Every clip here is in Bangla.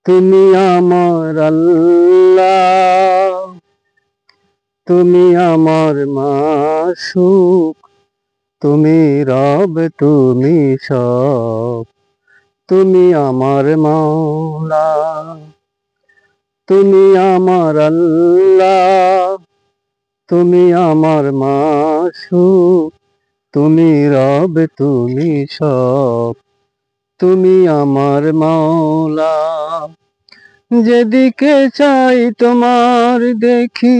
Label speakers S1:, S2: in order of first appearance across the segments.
S1: তুমি আমার আল্লাহ, তুমি আমার মাসুক, তুমি রব, তুমি সব, তুমি আমার মাওলা। তুমি আমার আল্লাহ, তুমি আমার মাসুক, তুমি রব, তুমি সব, তুমি আমার মাওলা। যেদিকে চাই তোমার দেখি,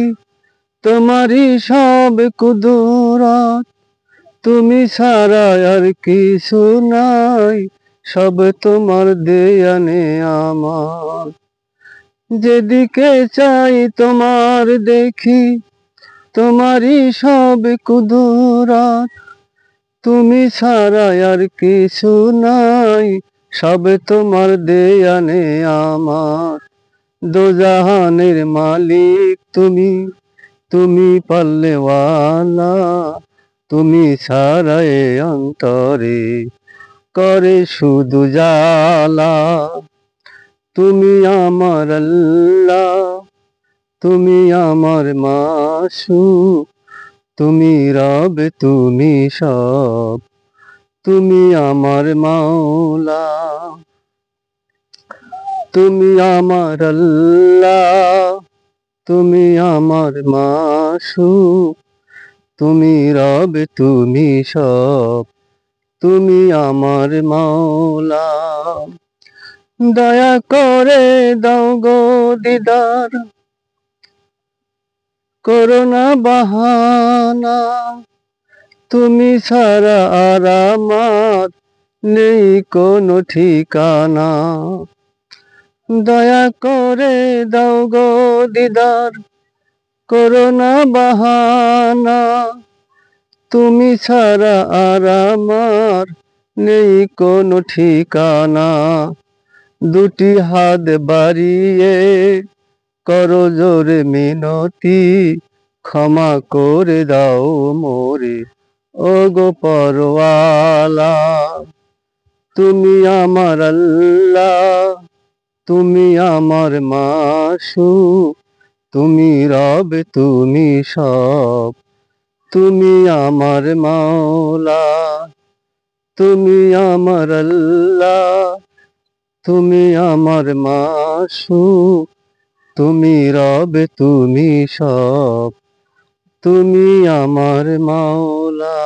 S1: তোমারই সব কুদরত, তুমি ছাড়া আর কিছু নাই, সব তোমার দেয়া নেয়ামত। যেদিকে চাই তোমার দেখি, তোমারই সব কুদরত, তুমি ছাড়া আর কিছু নাই, সব তোমার দেয়া নেয়ামত। দোজাহানের মালিক তুমি, তুমি পাল্লেওয়ালা, তুমি ছাড়া এ অন্তরে করে শুধু জ্বালা। তুমি আমার আল্লাহ, তুমি আমার মাসুক, তুমি রব, তুমি সব, তুমি আমার মাওলা। তুমি আমার আল্লাহ, তুমি আমার মাসুক, তুমি রব, তুমি সব, তুমি আমার মাওলা। দয়া করে দাও গো দিদার, করোনা বাহানা, তুমি ছাড়া আর আমার নেই কোনো ঠিকানা। দয়া করে দাও গো দিদার, করোনা বাহানা, তুমি ছাড়া আর আমার নেই কোনো ঠিকানা। দুটি হাত বাড়িয়ে করো জোরে মিনতি, ক্ষমা করে দাও মোরে ও গো পরওয়ালা। তুমি আমার আল্লাহ, তুমি আমার মাসুক, তুমি রব, তুমি সব, তুমি আমার মাওলা। তুমি আমার আল্লাহ, তুমি আমার মাসুক, তুমি রব, তুমি সব, তুমি আমার মাওলা।